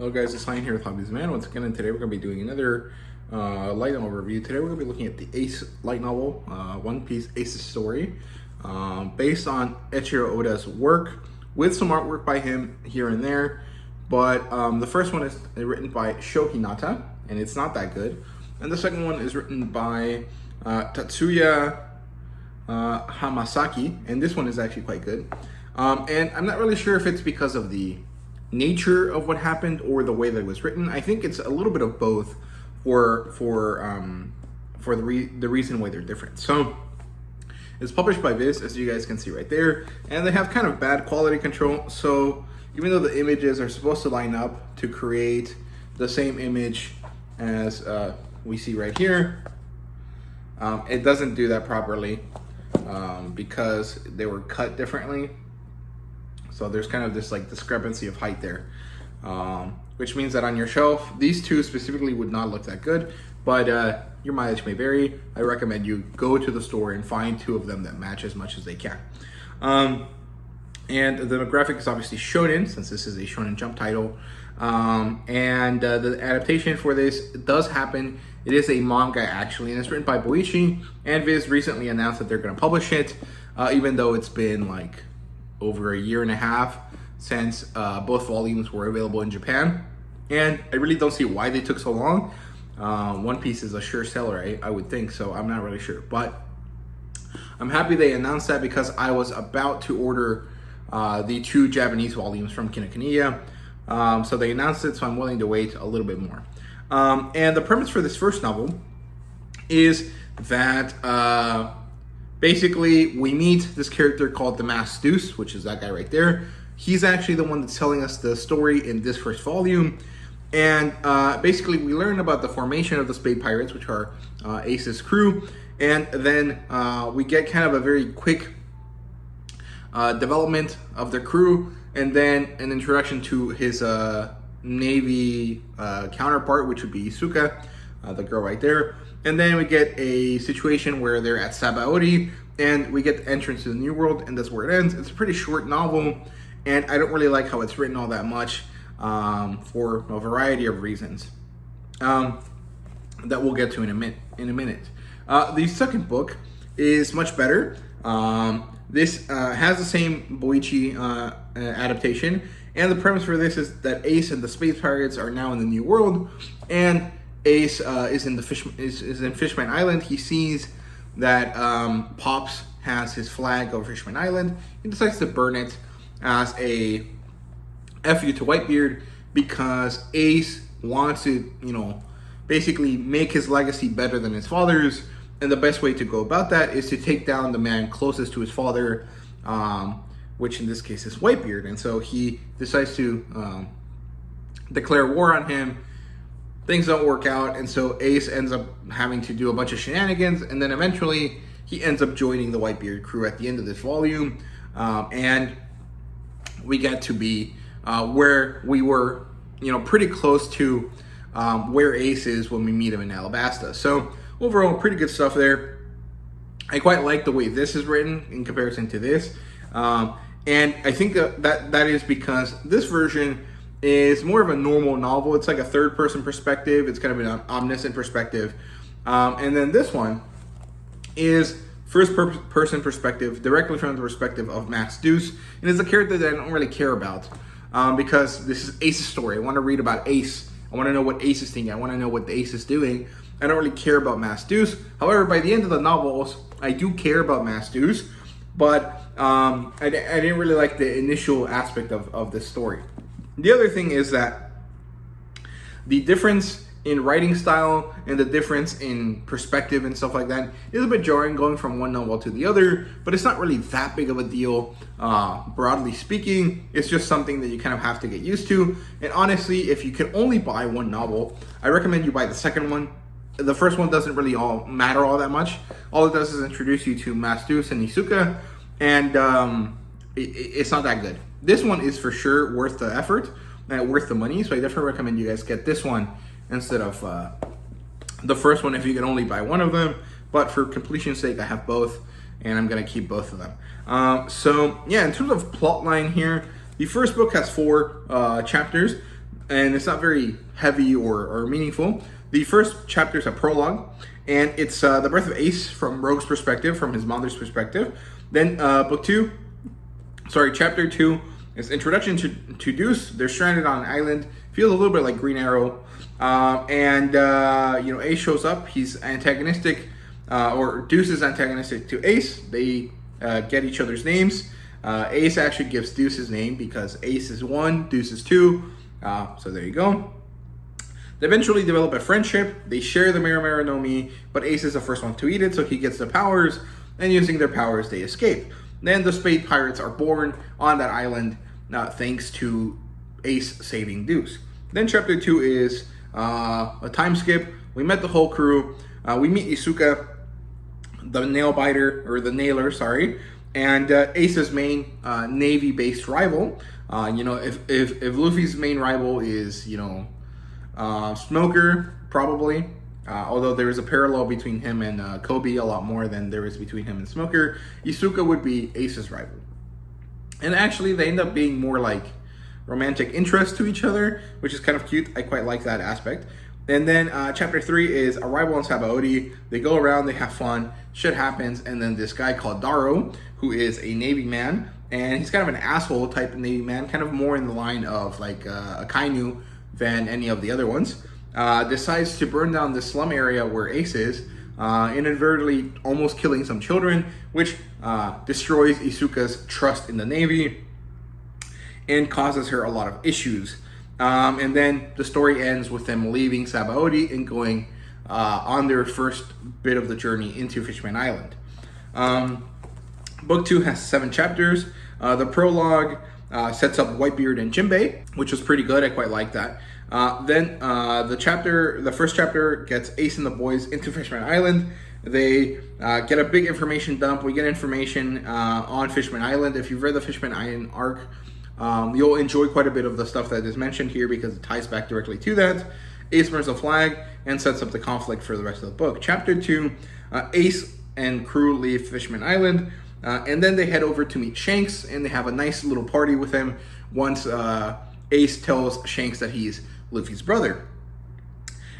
Hello guys, it's Ryan here with Hobbies Man. Once again, and today we're going to be doing another light novel review. Today we're going to be looking at the Ace light novel, One Piece Ace's story, based on Eiichiro Oda's work, with some artwork by him here and there. But the first one is written by Sho Hinata, and it's not that good. And the second one is written by Tatsuya Hamasaki, and this one is actually quite good. And I'm not really sure if it's because of the nature of what happened or the way that it was written. I think it's a little bit of both for the reason why they're different. So it's published by Viz, as you guys can see right there, and they have kind of bad quality control. So even though the images are supposed to line up to create the same image as we see right here, it doesn't do that properly because they were cut differently. So there's kind of this like discrepancy of height there, which means that on your shelf, these two specifically would not look that good, but your mileage may vary. I recommend you go to the store and find two of them that match as much as they can. And the demographic is obviously shonen, since this is a Shonen Jump title. And the adaptation for this does happen. It is a manga actually, and it's written by Boichi, and Viz recently announced that they're going to publish it, even though it's been like over a year and a half since both volumes were available in Japan. And I really don't see why they took so long. One Piece is a sure seller, I would think, so I'm not really sure. But I'm happy they announced that because I was about to order the two Japanese volumes from Kinokuniya. So they announced it, so I'm willing to wait a little bit more. And the premise for this first novel is that basically, we meet this character called the Masked Deuce, which is that guy right there. He's actually the one that's telling us the story in this first volume. And basically, we learn about the formation of the Spade Pirates, which are Ace's crew. And then we get kind of a very quick development of the crew. And then an introduction to his Navy counterpart, which would be Isuka, the girl right there. And then we get a situation where they're at Sabaody, and we get the entrance to the New World, and that's where it ends. It's a pretty short novel, and I don't really like how it's written all that much for a variety of reasons that we'll get to in a minute. The second book is much better. This has the same Boichi adaptation, and the premise for this is that Ace and the Space Pirates are now in the New World, and Ace is in Fishman Island. He sees that Pops has his flag over Fishman Island. He decides to burn it as a FU to Whitebeard because Ace wants to, basically make his legacy better than his father's. And the best way to go about that is to take down the man closest to his father, which in this case is Whitebeard. And so he decides to declare war on him. Things don't work out, and so Ace ends up having to do a bunch of shenanigans, and then eventually he ends up joining the Whitebeard crew at the end of this volume, and we get to be where we were, pretty close to where Ace is when we meet him in Alabasta. So overall, pretty good stuff there. I quite like the way this is written in comparison to this, and I think that is because this version is more of a normal novel. It's like a third-person perspective. It's kind of an omniscient perspective. And then this one is first-person perspective, directly from the perspective of Masked Deuce. And it's a character that I don't really care about because this is Ace's story. I want to read about Ace. I want to know what Ace is thinking. I want to know what the Ace is doing. I don't really care about Masked Deuce. However, by the end of the novels, I do care about Masked Deuce. But I didn't really like the initial aspect of this story. The other thing is that the difference in writing style and the difference in perspective and stuff like that is a bit jarring going from one novel to the other, but it's not really that big of a deal, broadly speaking. It's just something that you kind of have to get used to. And honestly, if you can only buy one novel, I recommend you buy the second one. The first one doesn't really matter all that much. All it does is introduce you to Masked Deuce and Isuka, and it's not that good. This one is for sure worth the effort, worth the money, so I definitely recommend you guys get this one instead of the first one if you can only buy one of them. But for completion's sake, I have both, and I'm going to keep both of them. So, yeah, in terms of plot line here, the first book has 4 chapters. and it's not very heavy or meaningful. The first chapter is a prologue, and it's the birth of Ace from Rogue's perspective, from his mother's perspective. Then chapter 2 is introduction to Deuce. They're stranded on an island. Feels a little bit like Green Arrow. Ace shows up. He's antagonistic, or Deuce is antagonistic to Ace. They get each other's names. Ace actually gives Deuce his name because Ace is 1, Deuce is 2. So there you go. They eventually develop a friendship. They share the Mara no Mi, but Ace is the first one to eat it, so he gets the powers, and using their powers, they escape. Then the Spade Pirates are born on that island, thanks to Ace saving Deuce. Then chapter 2 is a time skip. We met the whole crew. We meet Isuka, the nailer, and Ace's main Navy-based rival. If Luffy's main rival is, Smoker, probably. Although there is a parallel between him and Kobe a lot more than there is between him and Smoker, Isuka would be Ace's rival. And actually, they end up being more like romantic interest to each other, which is kind of cute. I quite like that aspect. And then chapter 3 is Arrival on Sabaody. They go around, they have fun, shit happens, and then this guy called Daro, who is a Navy man, and he's kind of an asshole type of Navy man, kind of more in the line of like a Kainu than any of the other ones, decides to burn down the slum area where Ace is, inadvertently almost killing some children, which destroys Isuka's trust in the Navy and causes her a lot of issues. And then the story ends with them leaving Sabaody and going on their first bit of the journey into Fishman Island. Book 2 has 7 chapters. The prologue sets up Whitebeard and Jinbei, which was pretty good. I quite like that. Then the first chapter gets Ace and the boys into Fishman Island. They get a big information dump. We get information on Fishman Island. If you've read the Fishman Island arc, you'll enjoy quite a bit of the stuff that is mentioned here because it ties back directly to that. Ace burns a flag and sets up the conflict for the rest of the book. Chapter 2, Ace and crew leave Fishman Island, and then they head over to meet Shanks, and they have a nice little party with him once Ace tells Shanks that he's Luffy's brother.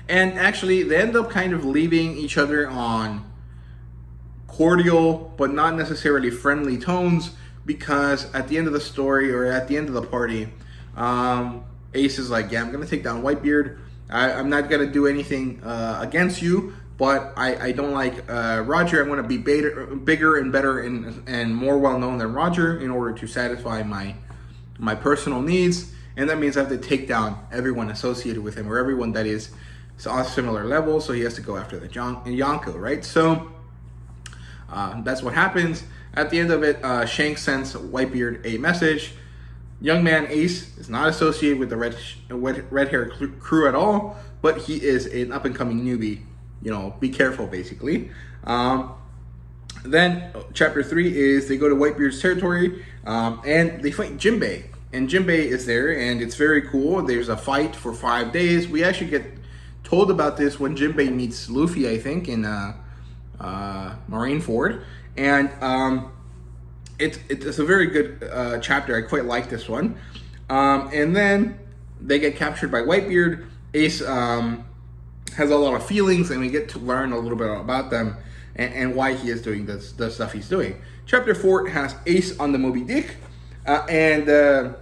And actually, they end up kind of leaving each other on cordial, but not necessarily friendly tones, because at the end of the story, or at the end of the party, Ace is like, yeah, I'm going to take down Whitebeard. I'm not going to do anything against you, but I don't like Roger. I'm going to be bigger and better and more well-known than Roger in order to satisfy my personal needs. And that means I have to take down everyone associated with him, or everyone that is on a similar level, so he has to go after the Yonko, right? So that's what happens. At the end of it, Shanks sends Whitebeard a message. Young man Ace is not associated with the red hair crew at all, but he is an up-and-coming newbie. Be careful, basically. Then chapter 3 is they go to Whitebeard's territory, and they fight Jinbei. And Jinbei is there, and it's very cool. There's a fight for 5 days. We actually get told about this when Jinbei meets Luffy, I think, in Marineford. And it's a very good chapter. I quite like this one. And then they get captured by Whitebeard. Ace has a lot of feelings, and we get to learn a little bit about them and why he is doing the stuff he's doing. Chapter 4 has Ace on the Moby Dick, and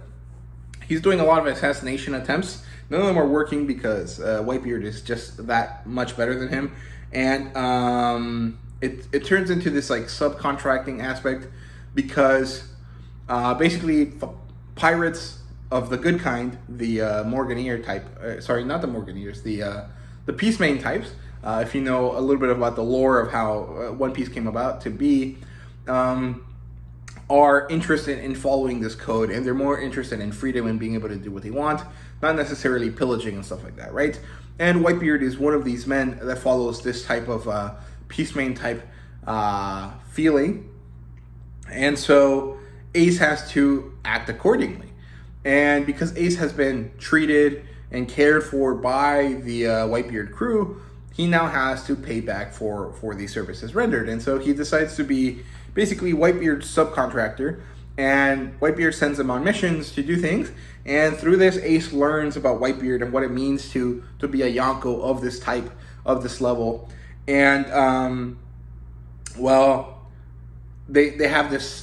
he's doing a lot of assassination attempts. None of them are working because Whitebeard is just that much better than him. And it turns into this like subcontracting aspect because basically pirates of the good kind, the Morganeer type, not the Morganeers, the Peace Main types, if you know a little bit about the lore of how One Piece came about to be, are interested in following this code, and they're more interested in freedom and being able to do what they want, not necessarily pillaging and stuff like that, right? And Whitebeard is one of these men that follows this type of Peace Main type feeling, and so Ace has to act accordingly. And because Ace has been treated and cared for by the Whitebeard crew, he now has to pay back for the services rendered. And so he decides to be basically Whitebeard's subcontractor and Whitebeard sends him on missions to do things. And through this, Ace learns about Whitebeard and what it means to be a Yonko of this type, of this level. And well, they have this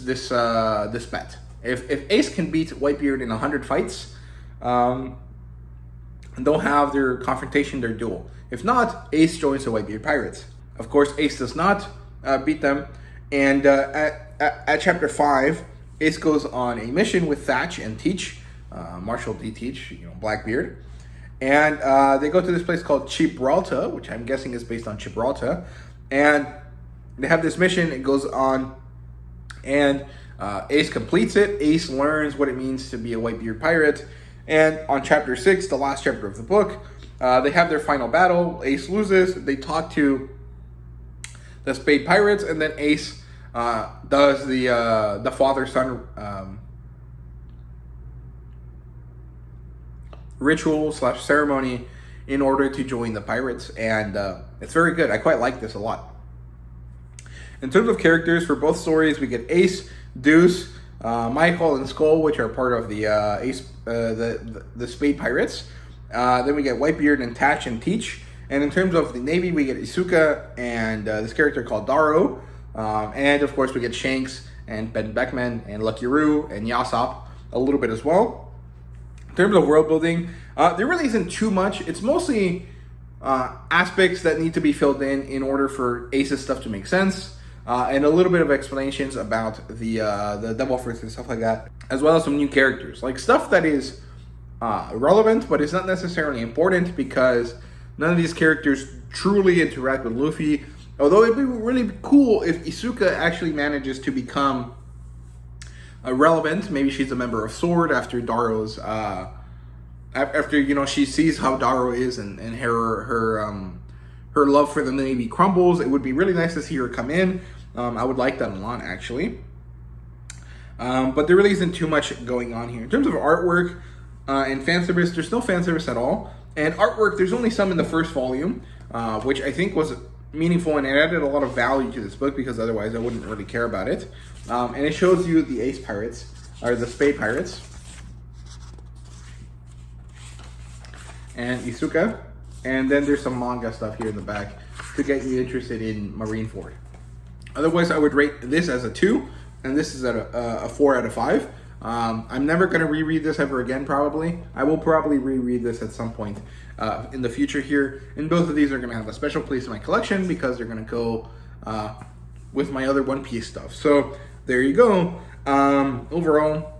bet. If Ace can beat Whitebeard in 100 fights, they'll have their confrontation, their duel. If not, Ace joins the Whitebeard Pirates. Of course, Ace does not beat them. And at chapter 5, Ace goes on a mission with Thatch and Teach, Marshall D. Teach, Blackbeard. And they go to this place called Gibraltar, which I'm guessing is based on Gibraltar. And they have this mission. It goes on, and Ace completes it. Ace learns what it means to be a Whitebeard pirate. And on chapter 6, the last chapter of the book, they have their final battle. Ace loses. They talk to the Spade Pirates, and then Ace does the father-son ritual / ceremony in order to join the pirates, and it's very good. I quite like this a lot. In terms of characters for both stories, we get Ace, Deuce, Michael, and Skull, which are part of the the Spade Pirates. Then we get Whitebeard and Thatch and Teach. And in terms of the Navy, we get Isuka and this character called Daro. And of course, we get Shanks and Ben Beckman and Lucky Roo and Yasop a little bit as well. In terms of world building, there really isn't too much. It's mostly aspects that need to be filled in order for Ace's stuff to make sense. And a little bit of explanations about the Devil Fruits and stuff like that, as well as some new characters. Like stuff that is relevant, but it's not necessarily important because none of these characters truly interact with Luffy. Although it'd be really cool if Isuka actually manages to become relevant. Maybe she's a member of Sword after Daro's, after she sees how Daro is and her love for the Navy crumbles. It would be really nice to see her come in. I would like that a lot, actually. But there really isn't too much going on here. In terms of artwork and fan service, there's no fan service at all. And artwork, there's only some in the first volume, which I think was meaningful, and it added a lot of value to this book because otherwise I wouldn't really care about it. And it shows you the Ace Pirates, or the Spade Pirates, and Isuka. And then there's some manga stuff here in the back to get you interested in Marineford. Otherwise, I would rate this as a 2, and this is at a 4 out of 5. I'm never going to reread this ever again, probably. I will probably reread this at some point in the future here. And both of these are going to have a special place in my collection because they're going to go with my other One Piece stuff. So there you go. Overall,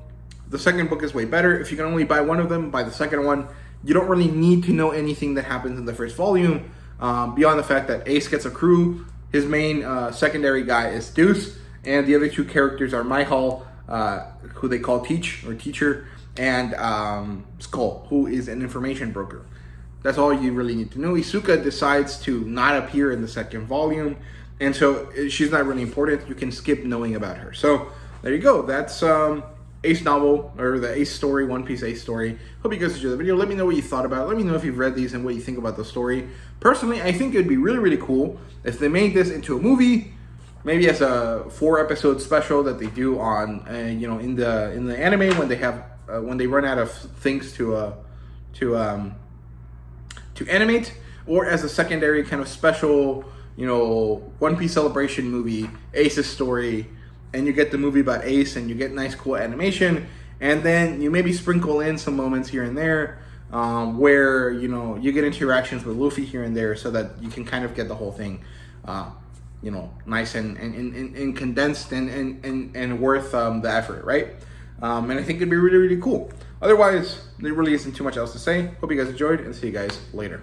the second book is way better. If you can only buy one of them, buy the second one. You don't really need to know anything that happens in the first volume beyond the fact that Ace gets a crew. His main secondary guy is Deuce, and the other two characters are Michael, who they call Teach or Teacher, and Skull, who is an information broker. That's all you really need to know. Isuka decides to not appear in the second volume, and so she's not really important. You can skip knowing about her. So there you go. That's Ace novel, or the Ace story, One Piece Ace story. Hope you guys enjoyed the video. Let me know what you thought about it. Let me know if you've read these and what you think about the story. Personally, I think it'd be really, really cool if they made this into a movie, maybe as a 4-episode special that they do on, in the anime when they have when they run out of things to animate, or as a secondary kind of special, One Piece celebration movie, Ace's story. And you get the movie about Ace, and you get nice, cool animation, and then you maybe sprinkle in some moments here and there where you get interactions with Luffy here and there, so that you can kind of get the whole thing, nice and condensed and worth the effort, right? And I think it'd be really, really cool. Otherwise, there really isn't too much else to say. Hope you guys enjoyed, and see you guys later.